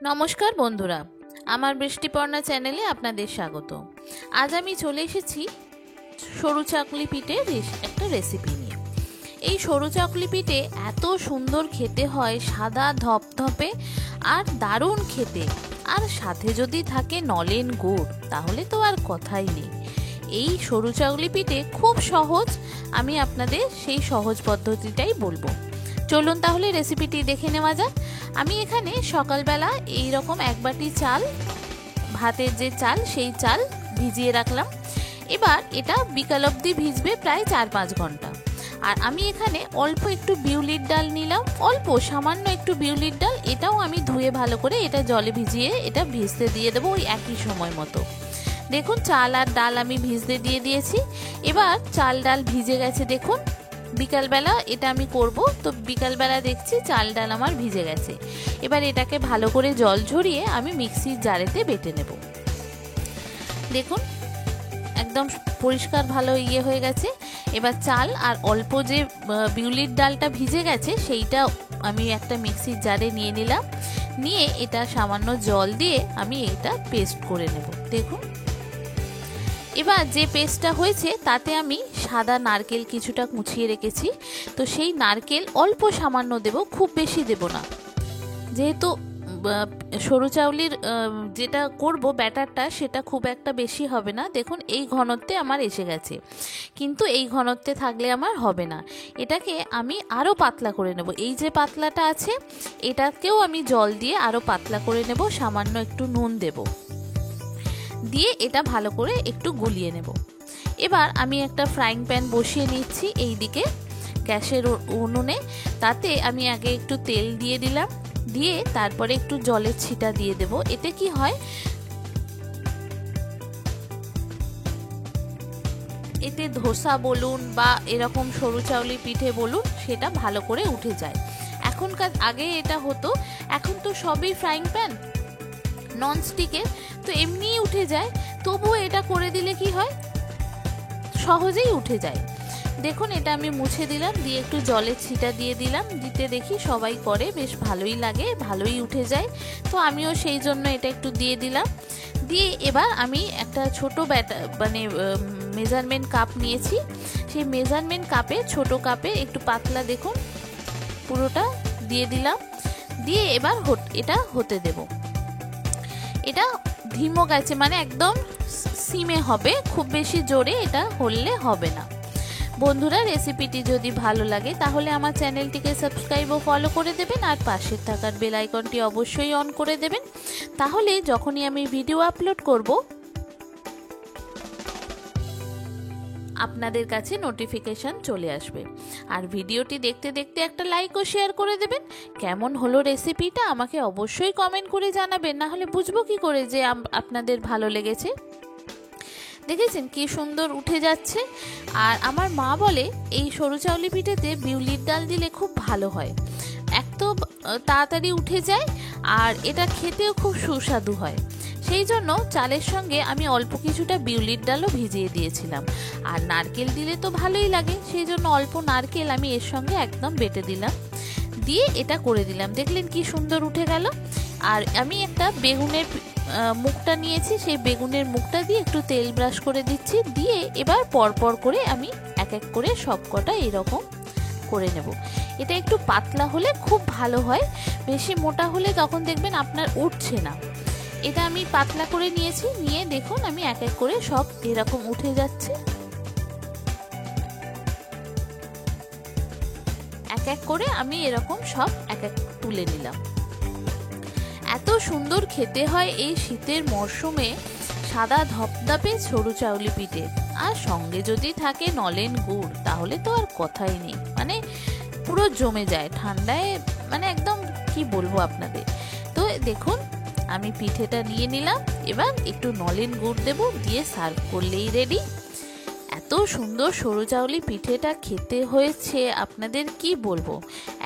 নমস্কার বন্ধুরা, আমার বৃষ্টিপর্ণা চ্যানেলে আপনাদের স্বাগত। আজ আমি চলে এসেছি সরু চাকলি পিঠের একটা রেসিপি নিয়ে। এই সরু চাকলি পিঠে এত সুন্দর খেতে হয়, সাদা ধপধপে আর দারুণ খেতে, আর সাথে যদি থাকে নলেন গুড় তাহলে তো আর কথাই নেই। এই সরু চাকলি পিঠে খুব সহজ, আমি আপনাদের সেই সহজ পদ্ধতিটাই বলবো। চলুন তাহলে রেসিপিটি দেখে নেওয়া যাক। আমি এখানে সকালবেলা এই রকম এক বাটি চাল, ভাতের যে চাল সেই চাল ভিজিয়ে রাখলাম। এবার এটা বিকাল অবধি ভিজবে প্রায় 4-5 ঘন্টা। আর আমি এখানে অল্প একটু বিউলির ডাল নিলাম, অল্প সামান্য একটু বিউলির ডাল, এটাও আমি ধুয়ে ভালো করে এটা জলে ভিজিয়ে এটা ভিজতে দিয়ে দেবো ওই একই সময় মতো। দেখুন চাল আর ডাল আমি ভিজতে দিয়ে দিয়েছি। এবার চাল ডাল ভিজে গেছে, দেখুন বিকালবেলা এটা আমি করব, তো বিকালবেলা দেখছি চাল ডাল আমার ভিজে গেছে। এবার এটাকে ভালো করে জল ঝরিয়ে আমি মিক্সির জারেতে বেটে নেব। দেখুন একদম পরিষ্কার ভালো হয়ে গেছে। এবার চাল আর অল্প যে বিউলির ডালটা ভিজে গেছে সেইটা আমি একটা মিক্সির জারে নিয়ে নিলাম। নিয়ে এটা সামান্য জল দিয়ে আমি এটা পেস্ট করে নেব। দেখুন এবার যে পেস্টটা হয়েছে তাতে আমি সাদা নারকেল কিছুটা কুচিয়ে রেখেছি, তো সেই নারকেল অল্প সামান্য দেব, খুব বেশি দেব না, যেহেতু সরু চাউলির যেটা করব ব্যাটারটা সেটা খুব একটা বেশি হবে না। দেখুন এই ঘনত্বে আমার এসে গেছে, কিন্তু এই ঘনত্বে থাকলে আমার হবে না। এটাকে আমি আরও পাতলা করে নেব। এই যে পাতলাটা আছে এটাকেও আমি জল দিয়ে আরও পাতলা করে নেব, সামান্য একটু নুন দেব, দিয়ে এটা ভালো করে একটু গুলিয়ে নেব। এবার আমি একটা ফ্রাইং প্যান বসিয়ে নিচ্ছি এই দিকে গ্যাসের উনুনে। তাতে আমি আগে একটু তেল দিয়ে দিলাম, দিয়ে তারপরে একটু জলের ছিটা দিয়ে দেব। এতে কি হয়, এতে ধোসা বলুন বা এরকম সরু চাউলি পিঠে বলুন সেটা ভালো করে উঠে যায়। এখনকার আগে এটা হতো, এখন তো সবই ফ্রাইং প্যান ননস্টিকের, তো এমনিই উঠে যায়। তবুও এটা করে দিলে কি হয়, সহজেই উঠে যায়। দেখুন এটা আমি মুছে দিলাম, দিয়ে একটু জলের ছিটা দিয়ে দিলাম। দিতে দেখি সবাই করে, বেশ ভালোই লাগে, ভালোই উঠে যায়, তো আমিও সেই জন্য এটা একটু দিয়ে দিলাম। দিয়ে এবার আমি একটা ছোট মেজারমেন্ট কাপ নিয়েছি, সেই মেজারমেন্ট কাপে ছোট কাপে একটু পাতলা দেখুন পুরোটা দিয়ে দিলাম। দিয়ে এবার এটা হতে দেব। এটা ধিমো গেছে, মানে একদম সিমে হবে, খুব বেশি জোরে এটা হলে হবে না। বন্ধুরা রেসিপিটি যদি ভালো লাগে তাহলে আমার চ্যানেলটিকে সাবস্ক্রাইব ও ফলো করে দেবেন, আর পাশের থাকার বেল আইকনটি অবশ্যই অন করে দেবেন। তাহলে যখনই আমি ভিডিও আপলোড করব আপনাদের কাছে নোটিফিকেশন চলে আসবে। আর ভিডিওটি দেখতে দেখতে একটা লাইক ও শেয়ার করে দেবেন। কেমন হলো রেসিপিটা আমাকে অবশ্যই কমেন্ট করে জানাবেন, না হলে বুঝবো কি করে যে আপনাদের ভালো লেগেছে। দেখেছেন কি সুন্দর উঠে যাচ্ছে। আর আমার মা বলে এই সরু চাউলি পিঠেতে বিউলির ডাল দিলে খুব ভালো হয়, এক তো তাড়াতাড়ি উঠে যায় আর এটা খেতেও খুব সুস্বাদু হয়। সেই জন্য চালের সঙ্গে আমি অল্প কিছুটা বিউলির ডালও ভিজিয়ে দিয়েছিলাম। আর নারকেল দিলে তো ভালোই লাগে, সেই জন্য অল্প নারকেল আমি এর সঙ্গে একদম বেটে দিলাম, দিয়ে এটা করে দিলাম। দেখলেন কি সুন্দর উঠে গেল। আর আমি একটা বেগুনের মুখটা নিয়েছি, সেই বেগুনের মুখটা দিয়ে একটু তেল ব্রাশ করে দিচ্ছি, দিয়ে এবার পরপর করে আমি এক এক করে সব কটা এরকম করে নেব। এটা একটু পাতলা হলে খুব ভালো হয়, বেশি মোটা হলে তখন দেখবেন আপনার উঠছে না। এটা আমি পাতলা করে নিয়েছি, নিয়ে দেখুন আমি এক এক করে সব এরকম উঠে যাচ্ছে, এক এক করে আমি এরকম সব এক এক তুলে নিলাম। এত সুন্দর খেতে হয় এই শীতের মরশুমে সাদা ধপধপে সরু চাউলি পিঠে, আর সঙ্গে যদি থাকে নলেন গুড় তাহলে তো আর কথাই নেই, মানে পুরো জমে যায় ঠান্ডায়, মানে একদম কি বলবো আপনাদের। তো দেখুন আমি পিঠেটা নিয়ে নিলাম, এবার একটু নলেন গুড় দেব, দিয়ে সার্ভ করলেই রেডি। এত সুন্দর সরু চাউলি পিঠেটা খেতে হয়েছে আপনাদের কি বলবো।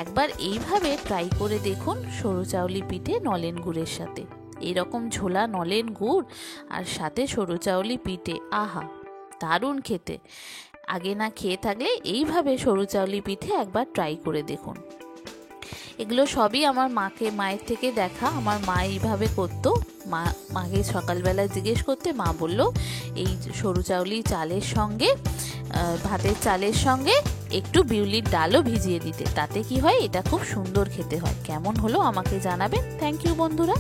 একবার এইভাবে ট্রাই করে দেখুন সরু চাউলি পিঠে নলেন গুড়ের সাথে, এরকম ঝোলা নলেন গুড় আর সাথে সরু চাউলি পিঠে, আহা দারুণ খেতে। আগে না খেয়ে থাকলে এইভাবে সরু চাউলি পিঠে একবার ট্রাই করে দেখুন। এগুলো সবই আমার মায়ের থেকে দেখা। আমার মা এইভাবে করতো। মাকে সকালবেলা জিজ্ঞেস করতে, মা বলল এই সরু চাউলি চালের সঙ্গে ভাতের চালের সঙ্গে একটু বিউলির ডালও ভিজিয়ে দিতে, তাতে কি হয় এটা খুব সুন্দর খেতে হয়। কেমন হলো আমাকে জানাবেন। থ্যাংক ইউ বন্ধুরা।